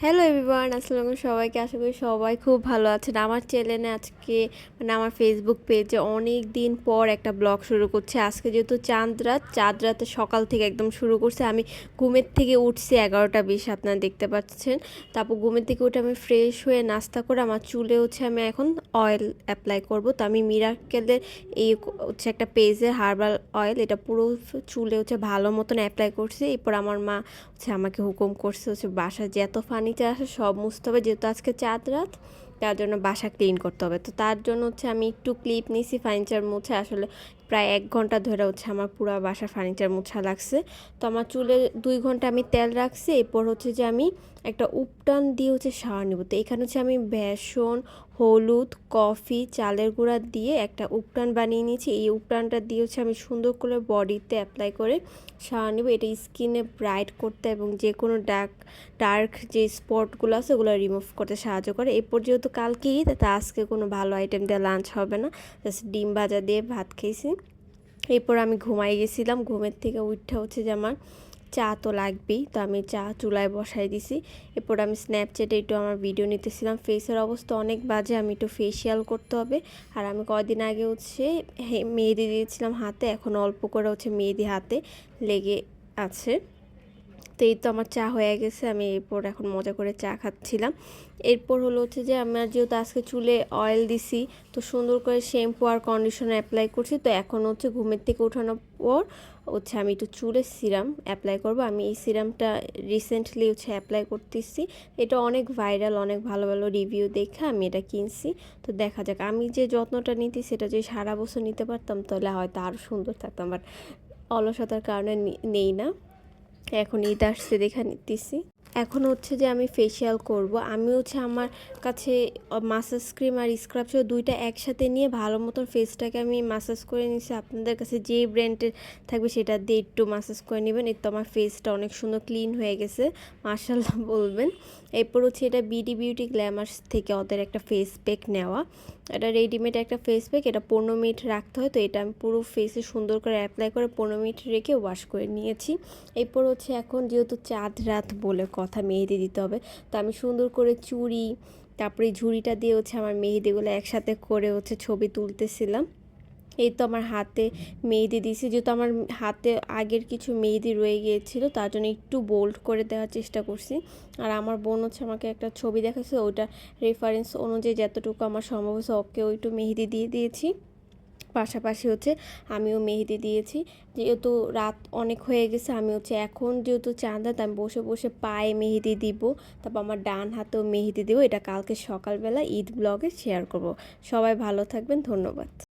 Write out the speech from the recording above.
Hello everyone, আসসালামু আলাইকুম সবাইকে। আশা করি সবাই খুব ভালো আছেন। আমার চ্যানেলে আজকে আমার ফেসবুক পেজে অনেক দিন পর একটা ব্লগ শুরু করছে। আজকে যেহেতু চাঁদ রাতে সকাল থেকে একদম শুরু করছে। আমি ঘুমের থেকে উঠছি 11টা 20, আপনারা দেখতে পাচ্ছেন। তারপর ঘুমের থেকে উঠে আমি ফ্রেশ হয়ে নাস্তা করে আমার চুলে আমি এখন অয়েল অ্যাপ্লাই করব। তো আমি মিরাকেলের এই একটা পেজের হার্বাল অয়েল, এটা পুরো চুলে ভালো মতন অ্যাপ্লাই করছি। এরপর আমার মা আমাকে হুকুম করছে বাসায় যে এত ফার্নিচার আসে সব মুছতে হবে, যেহেতু আজকে চাঁদ রাত, তার জন্য বাসা ক্লিন করতে হবে। তো তার জন্য আমি একটু ক্লিপ নিয়েছি ফার্নিচার মুছে। আসলে প্রায় 1 ঘন্টা ধরে আমার পুরো বাসার ফার্নিচার মোছা লাগছে। তো আমার চুলে 2 ঘন্টা আমি তেল রাখছি। এরপর যে আমি একটা উপটান দিয়ে শাওয়ার নেব। তো এখানে আমি বেসন, হলুদ, কফি, চালের গুঁড়া দিয়ে একটা উপটান বানিয়ে নিয়েছি। এই উপটানটা দিয়ে আমি সুন্দর করে বডিতে অ্যাপ্লাই করে শাওয়ার নেব। এটা স্কিনে ব্রাইট করতে এবং যে কোনো ডার্ক যে স্পটগুলো আছে ওগুলো রিমুভ করতে সাহায্য করে। এরপর যেহেতু কালকে ঈদ, তা আজকে কোনো ভালো আইটেম দিয়ে লাঞ্চ হবে না, জাস্ট ডিম ভাজা দিয়ে ভাত খেয়েছি। এরপর আমি ঘুমাই গেছিলাম। ঘুমের থেকে উঠে যে আমার চা তো লাগবেই, তো আমি চা চুলায় বসাই দিছি। এরপর আমি স্ন্যাপচ্যাটে একটু আমার ভিডিও নিতেছিলাম। ফেসের অবস্থা অনেক বাজে, আমি একটু ফেসিয়াল করতে হবে। আর আমি কয়দিন আগে মেহেদি দিয়েছিলাম হাতে, এখন অল্প করে মেহেদি হাতে লেগে আছে। তো এই তো আমার চা হয়ে গেছে, আমি এরপর এখন মজা করে চা খাচ্ছিলাম। এরপর যে আমার যেহেতু আজকে চুলে অয়েল দিছি, তো সুন্দর করে শ্যাম্পু আর কন্ডিশনার অ্যাপ্লাই করছি। তো এখন ঘুমের থেকে ওঠানোর পর আমি একটু চুলে সিরাম অ্যাপ্লাই করব। আমি এই সিরামটা রিসেন্টলি অ্যাপ্লাই করতেছি। এটা অনেক ভাইরাল, অনেক ভালো ভালো রিভিউ দেখে আমি এটা কিনছি। তো দেখা যাক, আমি যে যত্নটা নিতে সেটা যদি সারা বছর নিতে পারতাম তাহলে হয়তো আরও সুন্দর থাকতাম, বাট অলসতার কারণে নেই না। এখন ঈদ আসছে দেখা নিতেছি। এখন যে আমি ফেসিয়াল করব। আমি আমার কাছে মাসাজ ক্রিম আর স্ক্রাব ছিল, দুইটা একসাথে নিয়ে ভালো মতন ফেসটাকে আমি মাসাজ করে নিয়েছি। আপনাদের কাছে যে ব্র্যান্ডের থাকবে সেটা দিয়ে একটু মাসাজ করে নেবেন। এর তো আমার ফেসটা অনেক সুন্দর ক্লিন হয়ে গেছে, মাশাআল্লাহ বলবেন। এরপর এটা বিডি বিউটি গ্ল্যামার্স থেকে ওদের একটা ফেস প্যাক নেওয়া। এটা রেডিমেড একটা ফেস প্যাক, এটা 15 মিনিট রাখতে হয়। তো এটা আমি পুরো ফেসে সুন্দর করে অ্যাপ্লাই করে 15 মিনিট রেখে ওয়াশ করে নিয়েছি। এরপর এখন যেহেতু চাঁদ রাত বলে কথা, মেহেদি দিতে হবে। তো আমি সুন্দর করে চুড়ি, তারপরে ঝুড়িটা দিয়ে আমার মেহেদিগুলো একসাথে করে ছবি তুলতেছিলাম। এই তো আমার হাতে মেহেদি দিয়েছি, যেহেতু আমার হাতে আগের কিছু মেহেদি রয়ে গিয়েছিল, তার জন্য একটু বোল্ড করে দেওয়ার চেষ্টা করছি। আর আমার বোন আমাকে একটা ছবি দেখাচ্ছে, ওইটা রেফারেন্স অনুযায়ী যতটুকু আমার সম্ভব হচ্ছে ওকেও একটু মেহেদি দিয়ে দিয়েছি। পাশাপাশি আমিও মেহেদি দিয়েছি। যেহেতু রাত অনেক হয়ে গেছে, আমি এখন যেহেতু চাঁদ রাত, আমি বসে বসে পায়ে মেহেদি দিব, তারপর আমার ডান হাতেও মেহেদি দিব। এটা কালকে সকালবেলা ঈদ ব্লগে শেয়ার করব। সবাই ভালো থাকবেন, ধন্যবাদ।